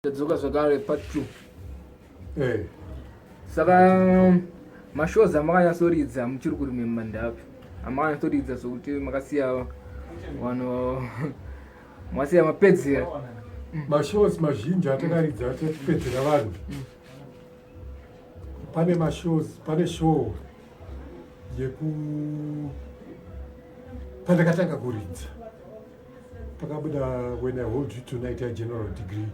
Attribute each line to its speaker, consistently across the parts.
Speaker 1: tadzoka zvakare part 2 saka mashows amakanyatsoridza muchiri kuri mumandavhi amakanyatsoridza zvokuti makasiya vanhu mwasiya mapedzera
Speaker 2: mashows mazhinji atakaridza atipedzera vanhu. Pane mashows, pane show pandakatanga kuridza pakabuda When I Hold You Tonight yaGeneral Degree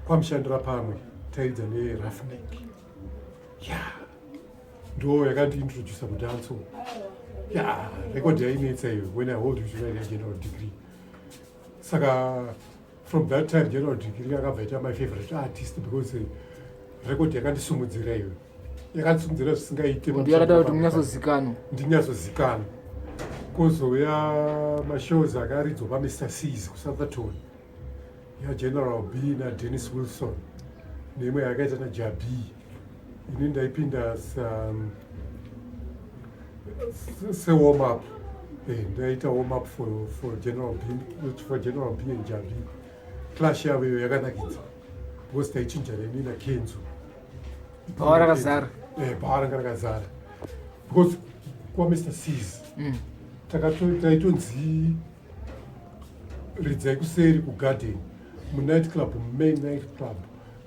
Speaker 2: kwamushandira pamwe taidza neRoughneck ndo yakandiintrodusa kudanso rekodhi yainetsa iyo When I Hold You Tonight yaGeneral Degree. Saka from that time General Degree yakabva ita my favorite artist because rekodhi yakandisumudzira iyo yakandisumudzira zvisingaite
Speaker 1: yakada kuti
Speaker 2: ndinyatsozikanwa. Kozouya mashows akaridzwa paMr C's kuSouthampton yaGeneral B naDennis Wilson neimwe yakaita naJabi ini ndaipinda se-warm up ndaita warm up for General B and Jabi. Clash yavo iyo yakanakidza because taichinja neni naKenzo
Speaker 1: bhawa rakazara
Speaker 2: bhawa rakazara because kwaMr C's taitonzi ridzai kuseri kugarden munight club mumain night club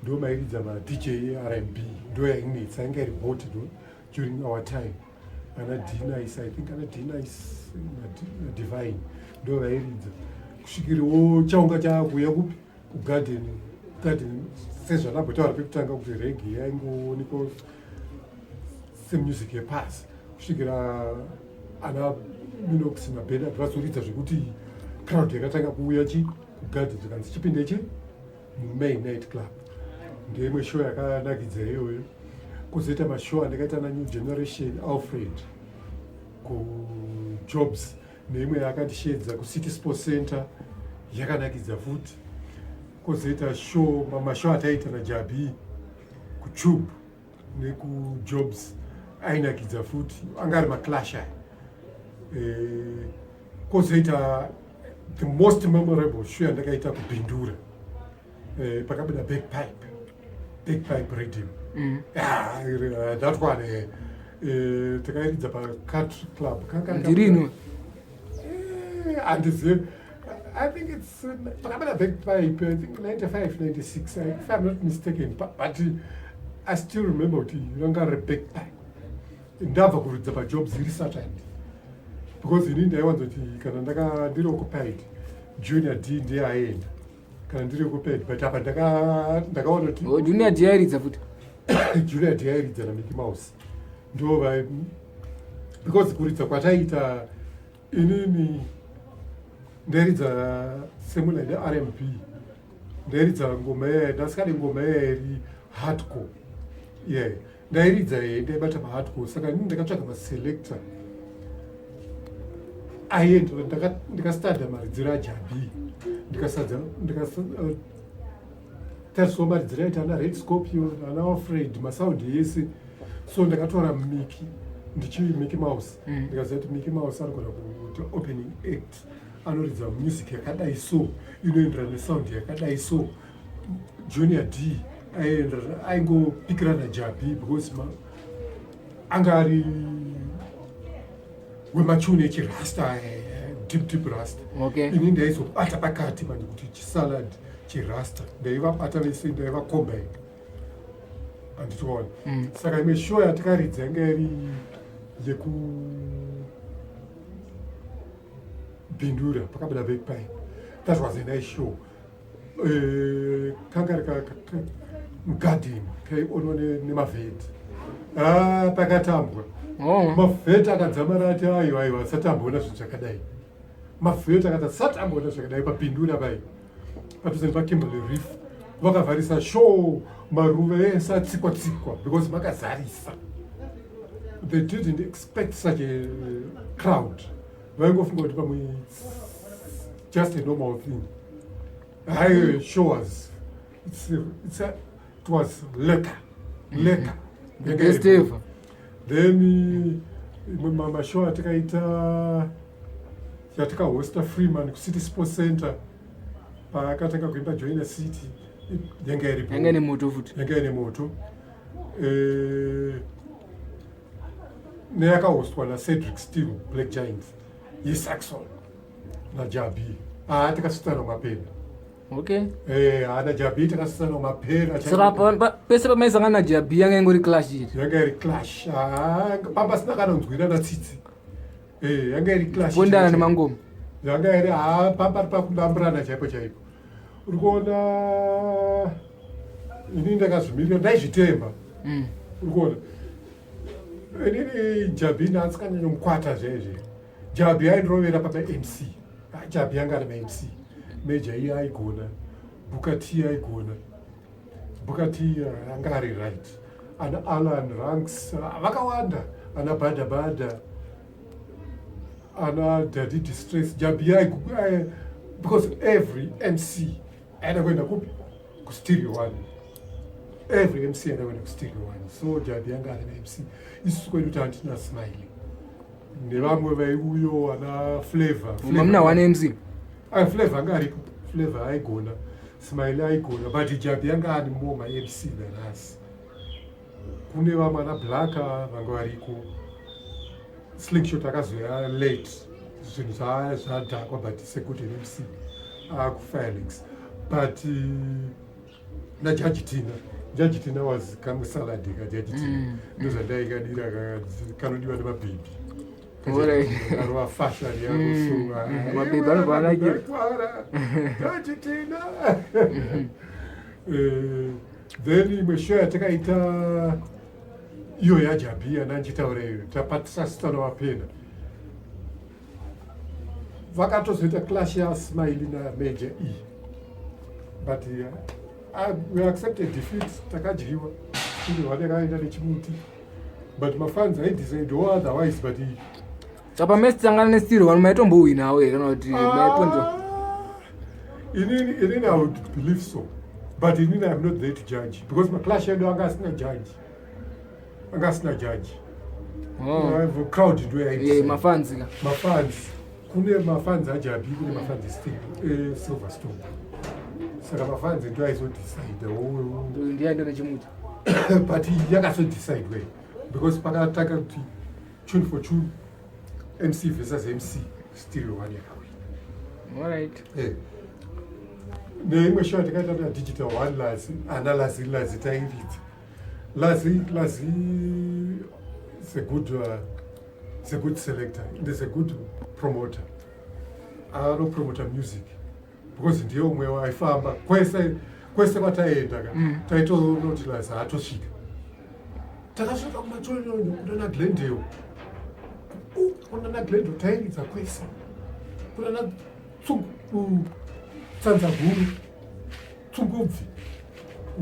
Speaker 2: ndo mairidza madj R&B ndo yainetsa ainge iri hot during our time. Ana Dinice, I think ana Dinice Divine ndo vairidza kusvikiriwo chaunga chakuya kupi kugarden sezvanambotaura pekutanga kuti rege yaingoonekwa semusic yepasi kusvikira ana Minox mabhenda vazoridza zvekuti crowd yakatanga kuuya kugarden zikanzi chipindeche mumain night club. Ndeimwe show yakanakidza iyoyo. Kuzoita mashow andakaita naNew Generation Alfred kuJobs neimwe yakandishedza kuCity Sports Center yakanakidza futi. Kuzoita mashow ataita naJabi kuTube nekuJobs ainakidza futi anga ari maclash aya. Kozoita the most memorable show yandakaita kubhindura pakabuda bagpipe rhythm. That one takairidza paCountry Club
Speaker 1: ndirino
Speaker 2: handizivi. I think it's pakabuda bagpipe, I think 95, 96 if I'm not mistaken, but I still remember kuti ranga riri bagpipe. Ndabva kuridza paJobs iri Saturday because ini ndaiwanza kuti kana ndiri occupied Junior D ndiye aenda kana ndiri occupied, but apa ndakaona kuti
Speaker 1: Junior D airidza futi
Speaker 2: Junior D airidza naMickey Mouse ndo because kuridza kwataita inini ndairidza semuna R&B ndairidza ngoma ndasikade ngoma iri hardcore ndairidza ndaibata pahardcore. Saka ini ndakatsvaga maSelector aienda ndikastada maridziro aJabi ndikatariswa maridziro aita ana Red Scorpion ana Alfred masaundi ese. So ndakatora Mickey Mouse ndikaziva kuti Mickey Mouse anogona kuti opening act anoridza music yakadai so inoenderana nesaundi yakadai so. Junior D aingopikirana naJabi because anga ari wemachuni echirasta deep rasta. Ini ndaizobata pakati mani kuti chisalad chirasta ndaivabata vese ndaivacombine anditoona. Saka imwe show yatakaridza yanga iri yekubhindura pakabuda bagpipe. That was a nice show. Kanga mugarden kaionwa nemavheti pakatambwa mavheti akadzamara ati aiwa satamboona zvinhu zvakadai. Mavheti akati satamboona zvakadai papindura pai papesani paKimberley Reef vakavharisa show maruva ese atsikwa because makazarisa. They didn't expect such a crowd. Vaingofunga kuti pamwe just a normal thing. Show us it was lekker.
Speaker 1: The best ever.
Speaker 2: Then mashow atakaita yatakahosta Freeman kuCity Sports Center pakatanga kuimba Joiner City yanga iripo
Speaker 1: yanga ine moto futi
Speaker 2: yanga ine moto neyakahostwa naCedric Steele Black Giants yeSaxon naJabi takasitana mapena
Speaker 1: okay
Speaker 2: haana Jabi takasitana mapena
Speaker 1: saka pese pamaisangana naJabi yanga ingori clash chete
Speaker 2: yanga iri clash pambasina kana kunzwirana tsitsi yanga iri clash
Speaker 1: bondana nemangoma
Speaker 2: yanga iri pambari pakudamburana chaipo chaipo uri kuona ini ndakazvimirira ndaizvitemba uri kuona inini Jabi ndatsikanyanya zvezve Jabi aindirovera pamamc Jabi yanga ari mamc meja iye aigona Bukati aigona Bukati anga ari right ana Alan Ranks vakawanda ana Bada ana Daddy Distress Jabi because every MC aida kuenda kupi kustereo one every MC aida kuenda kustereo one so Jabi yanga ari mamc isusu kwedu kuti handina Smiley nevamwe vaiuyo ana Flavor
Speaker 1: muna one MC
Speaker 2: Flavor anga aripo Flavor aigona Smiley aigona but Jabi yanga ari more my MC than us kune vamwe ana Black vanga variko Slingshot akazoya late zvinhu zvadhakwa but sekuti MC akuFelix but naJudge Tina was kamwe salad kaJudge Tina ndozvandaikadira kanodiwa nemabhebhi arova fashion yakusunga
Speaker 1: mabhebhi anobva anakira
Speaker 2: Judge Tina then imwe show yatakaita iyo yaJabi yananchitaura iyo tasasitana mapena vakatozoita clash yaSmiley naMajor E but we accepted defeat takadyiwa inde vanekaenda nechimuti but mafans aidecidewo otherwise but
Speaker 1: saka pamesi tsangana nesiro vanhu maitombohwinawo here kana kuti maiponza
Speaker 2: inini I would believe so but inini I'm not there to judge because maclash edu anga asina judge crowd ndo
Speaker 1: mafans
Speaker 2: kune mafans aJabi kune mafans Silverstone saka mafans ndo aizodecide
Speaker 1: ndiyaenda nechimuti
Speaker 2: but yakazodecide way because pakataka kuti tune for tune MC versus MC stereo one yakawina
Speaker 1: alright
Speaker 2: neimwe show takaita naDigital One lazi tairidza lazi is a good selector and is a good promoter anopromota music because ndiye umwe waifamba kwese kwataenda taitoonoti lazi haatosvika takasvika kumachononyo kunana Glendale tairidza kwese kunana tsanza guru tsungubvi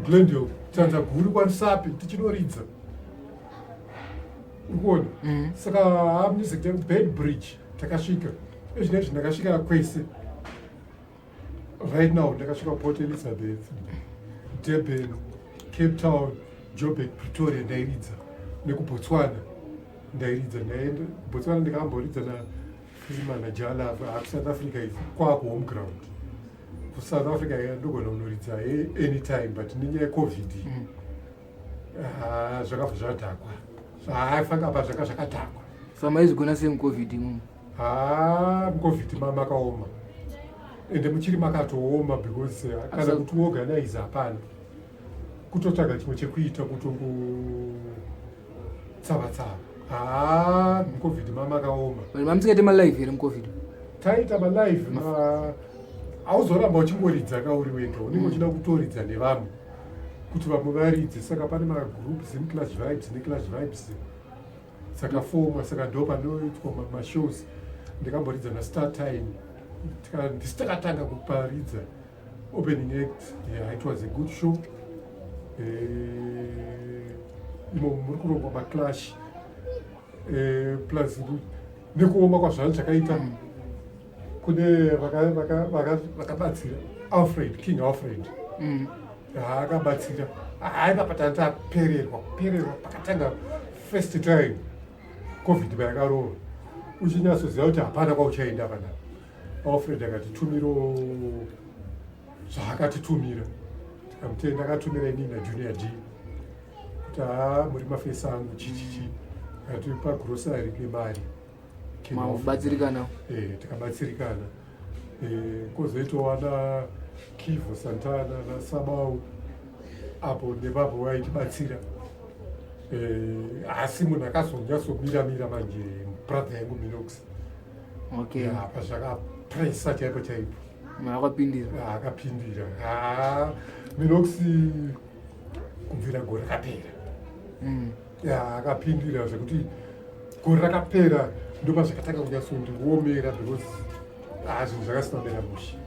Speaker 2: Glendale tsanza guru kwaNsapi tichinoridza ukuona saka music Bed Bridge takasvika ezvinezvi ndakasvika kwese right now ndakasvika Port Elizabeth Durban Cape Town Joburg Pretoria ndairidza nekuBotswana ndairidza ndaenda Botswana ndikamboridza naFreeman Jalava akuSouth Africa is kwako home ground kuSouth Africa ndogona kunoridza anytime but nenyaya yeCovid zvakabva zvadhakwa zvaifanga apa zvakadhakwa
Speaker 1: saka maizigona sei muCovid imomo
Speaker 2: muCovid makaoma ende muchiri makatooma because kana kuti organize hapana kutotsvaga chimwe chekuita kutongotsava muCovid makaoma
Speaker 1: mamusikaite malive here muCovid
Speaker 2: taita malive hauzoramba uchingoridza kauri wega unenge uchida kutoridza nevamwe kuti vamwe varidze saka pane magroups emuClash Vibes neClash Vibes dzakafoma saka ndo panoitwa mashows ndikamboridza naStar Time ndisi takatanga kuparidza opening act it was a good show imo muri kurongwa maclash plus nekuoma kwazvano zvakaita kune vakabatsira King Alfred akabatsira aipa patanga pererwa pakatanga first time Covid yakarova uchinyatsoziva kuti hapana kwauchaenda panapa Alfred akati tumiro zvaakatitumira amutenda ndakatumira inini najunior D kuti muri mafesi angu chichichi ati pagrosari nemari
Speaker 1: mabatsirikana
Speaker 2: tikabatsirikana kozoitowana Kivo Santana naSabau apo nevapo vaitibatsira asi munhu akazonyasomira manje brother yangu Minox pazvakapresa chaipo chaipo akapindira Minox kubvira gore rakapera akapindira zvekuti gore rakapera ndopa zvakatanga kunyasondiomera because zvinhu zvakasinamera mushi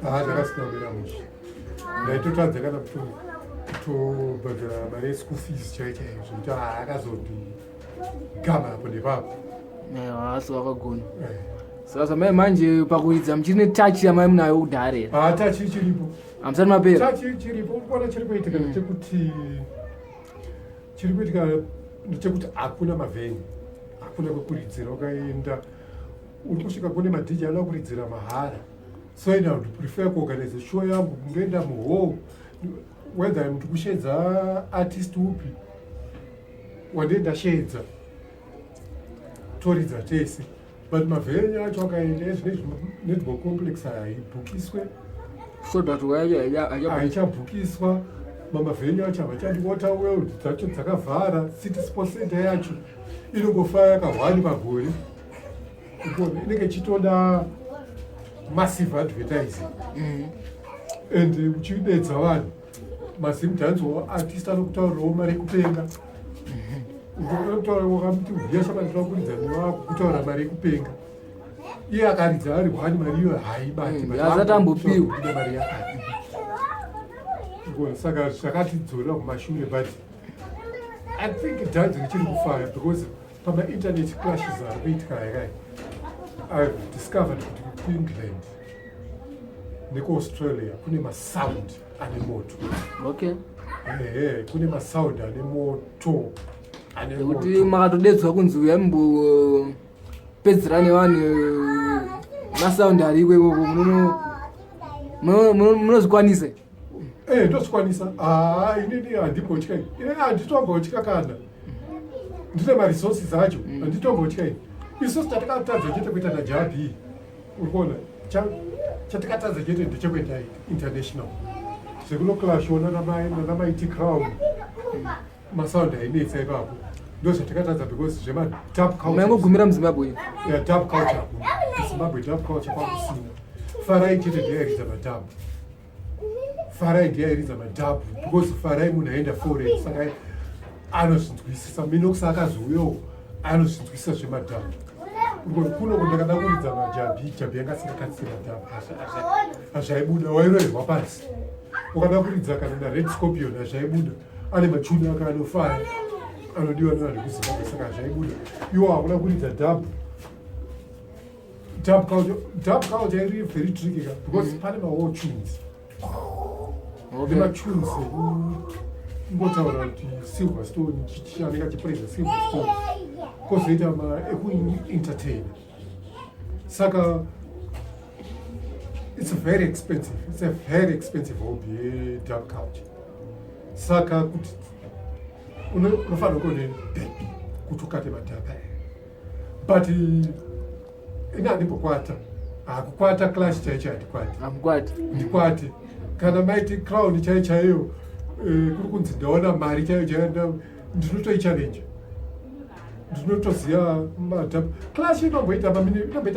Speaker 2: zvakasinamera mushi ndaitotadza kana kutobhadhara mari yeschool fees chaiyo zvekuti akazondigama apo nepapo
Speaker 1: asi wakagona saka mai manje pakuridza muchiri netachi yamai munayo kudhare
Speaker 2: tachi ichiripo
Speaker 1: hamusati mapera
Speaker 2: tachi ichiripo ukuona chiri kuitika ndechekuti hakuna mavheni hakuna kwekuridzira ukaenda uri kusvika kune madhiji ana kuridzira mahara so I would prefer kuorganize show yangu kungoenda muhall whether mntu kushedza artist upi wandienda shedza toridza tese but mavheni acho akaenda netball complex haibhukiswe
Speaker 1: so that
Speaker 2: haichabhukiswa mamavheni acho havachandi water world dzacho dzakavhara city sports center yacho inongofa yakahwani pagore inenge ichitoda massive advertising and uchidedza vanhu mazimdance artist anokutaurirawo mari yekupenga unotauramuti uyashamanira kuridza nevako kutaura mari yekupenga iye akaridza ari hwani mari iyo
Speaker 1: haibatimbopiwa
Speaker 2: mari yakati saka zvakatidzorera kumashure but I think dance richiri kufaya because pama-internet clashes ari kuitika yakai I've discovered kuti kuEngland nekuAustralia kune masound ane moto kune masound ane moto
Speaker 1: kuti makatodedzwa kunzi uyambopedzera nevanhu masound ari ikwekoko munozvikwanisa
Speaker 2: ndozvikwanisa inini handimbotya inini handitombotya kana ndine maresources acho handitombotya isusu tatakatadza chete kuita najabi uri kuona chatakatadza chete ndechekuenda international sekunoclashona nanamaiti crown masound ainetsa ipapo ndo zvatakatadza because zvemadub
Speaker 1: culturemangogumira muzimbabwe
Speaker 2: dub culture zimbabwe dub culture kwakusina farai chete ndiyairidza madub farai ndiyairidza madub because farai munhu aenda foreign saka anozvinzwisisa Minox akazouyawo anozvinzwisisa zvemadub kuno kundakada kuridza majabi jabi yanga singakatsira madub hazvaibuda wairoherwa pasi ukada kuridza kana nared scorpion hazvaibuda ane machuni aka anofara anodiwa nevanhu vekuzimbabwe saka hazvaibuda iwo hakuna kuridza dub culture iri very tricky because pane mawall tunes nematunes ngotaura kuti Silverstone anenge achipraiza Silverstone kozoita ekuentertaina saka it's a very expensive hobby yedub culture saka kuti unofanira kuone kuti ukate madhaka but ina handimbokwata hakukwata clash chaicho handikwati kana maiti crown chaichaiyo kuri kunzi ndaona mari chaiyo ndinotoichallenge ndinotoziva madhab clash inomboita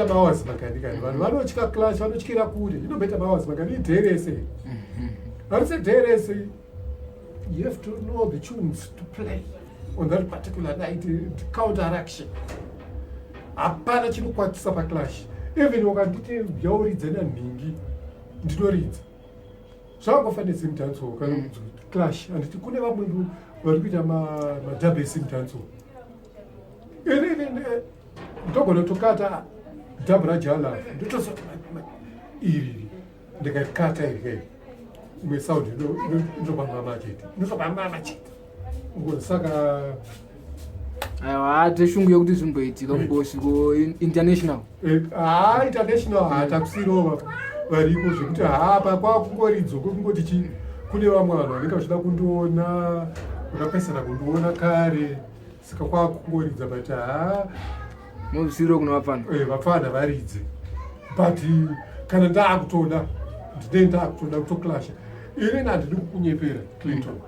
Speaker 2: mahours makanikani vanhu vanotya clash vanotyira kure inomboita mahours makani idherese harise dherese you have to know the tunes to play on that particular night counter action hapana chinokwatisa paclash even wakanditi yauridza nanhingi ndinoridza zvakangofanira Zimdancehall kana clash handiti kune vamwe vari kuita madhab eZimdancehall ndogona tokata dhab rajala ndotosa iri ndikaikata iri kai imwe sound inobamama chete saka
Speaker 1: aiwa teshungu yekuti zvimboitika kumbosviko international
Speaker 2: international hatakusirova variko zvekuti hapa kwakungoridzo kwekungoti kune vamwe vanhu vanenge vachida kundoona vakapesana kundoona kare saka kwakungoridza but
Speaker 1: muziro kuna vapfana
Speaker 2: vapfana varidze but kana ndaakutoda ndine ndaakutoda kutoklasha ini handidi kukunyepera Clinton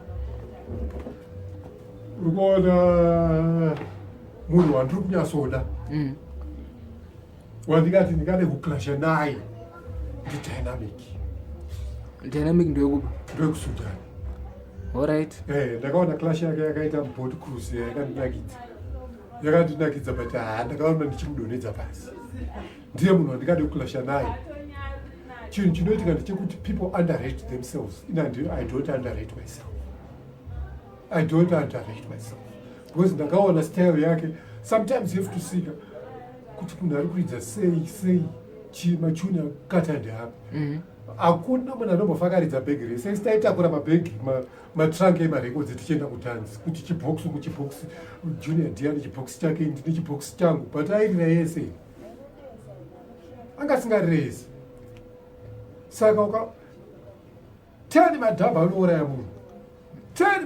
Speaker 2: uri kuona munhu wandiri kunyatsoda wandikati ndingade kuklasha naye
Speaker 1: dynamic ndeyekupa
Speaker 2: ndekusudani
Speaker 1: alright
Speaker 2: ndakaona clash yake yakaita boat cruise yakandinakidza but ndakaona ndichimudonedza pasi ndiye munhu wandingade kuklasha naye chinhu chinoitika ndechekuti people underrate themselves I don't underrate myself because ndakaona style yake sometimes you have to see kuti munhu ari kuridza sei machuni akatande apa hakuna munhu anombofakaridza bhegi rese sitaitakura mabhegi matrunk emarekodzi tichienda kutanzi kuti chibhokisi muchibhokisi junior diane chibhokisi chake ndine chibhokisi changu but airira yese anga singarirezi saka teni madhabhu anouraya munhu teni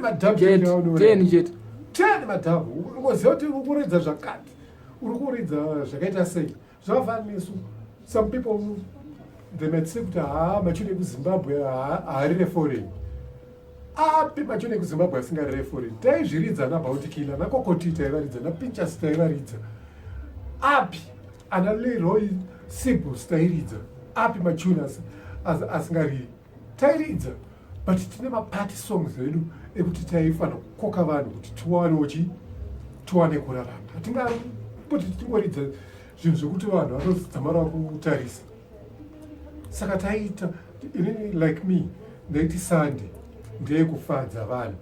Speaker 2: madhabhu ungoziva kuti uri kuridza zvakati uri kuridza zvakaita sei zvavafana nesu some people they might say kuti machuni ekuzimbabwe haari reforeign api machuni ekuzimbabwe asingari reforeign taizviridza nabautikila nakokoti taivaridza napinchas taivaridza api ana leroy sibus tairidza api machuni asingari tairidza but tine maparty songs edu ekuti taifana kukoka vanhu kuti tiwane kurarama hatingapoti tichingoriidza zvinhu zvekuti vanhu vanodzamara kutarisa saka taita inini like me ndaiti sunday ndeyekufadza vanhu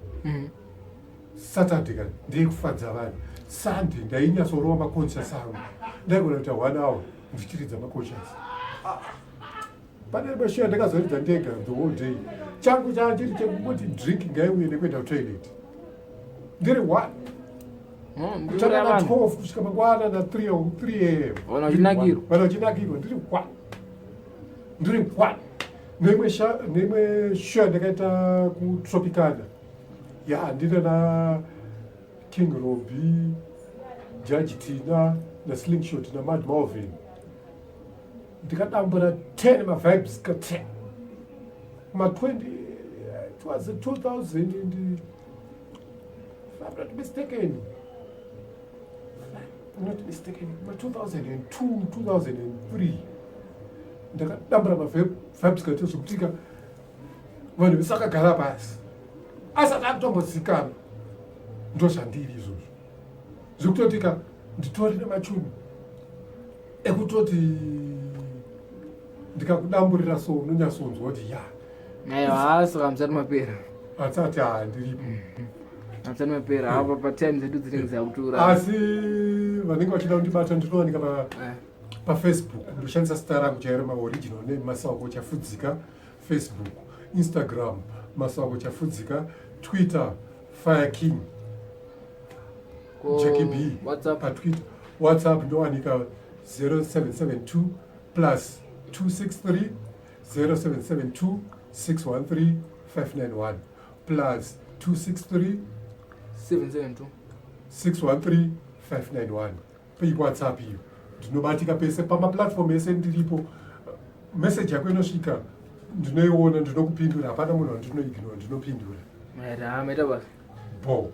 Speaker 2: saturday kani ndeyekufadza vanhu sunday ndainyatsorova maconscious angu ndaigona kuita 1 hour ndichiridza maconscious pane mashuya ndakazoridza ndega the whole day changu chachiri chekungoti drink ngaiuye nekuenda kutoilet ndiri 1 kutanga na 12 kusvika mangwana na 3 am vana vachinakirwa ndiri 1 nemwe shuya ndakaita kutropicana ndina na king Robbie, judge Tina na slingshot na mad malvin ndikadambura 10 mavibes ka 10 ma-20 it was 2000 and if I'm not mistaken ma-2002 2003 ndakadambura mavibes ka 10 zvokutika vanhu visakagara pasi asati akutombozikana ndozvandiri izvozvo zvekutotika nditori nemachumi ekutoti ndikakudamburira so unonyatsonzwa kuti
Speaker 1: saka musati mapera
Speaker 2: asati ndiripo
Speaker 1: musati mapera apa patime dzedu dzinenge dzakutura
Speaker 2: asi vanenge vachida kundibata ndinowanika pafacebook ndoshandisa zita rangu chairo maoriginal name masawako chafudzika Facebook, Instagram masawako chafudzika, Twitter Fire King Jackie B Twitter, WhatsApp ndowanika 0772 plus 263 0772 613 591 plus 263
Speaker 1: 772
Speaker 2: 613 591 WhatsApp hiyo ndinobatika pese pamaplatform ese ndiripo. Message yako inosvika ndinoiona ndinokupindura, hapana munhu wandinoignore ndinopindura.
Speaker 1: Maita basi.
Speaker 2: Bo.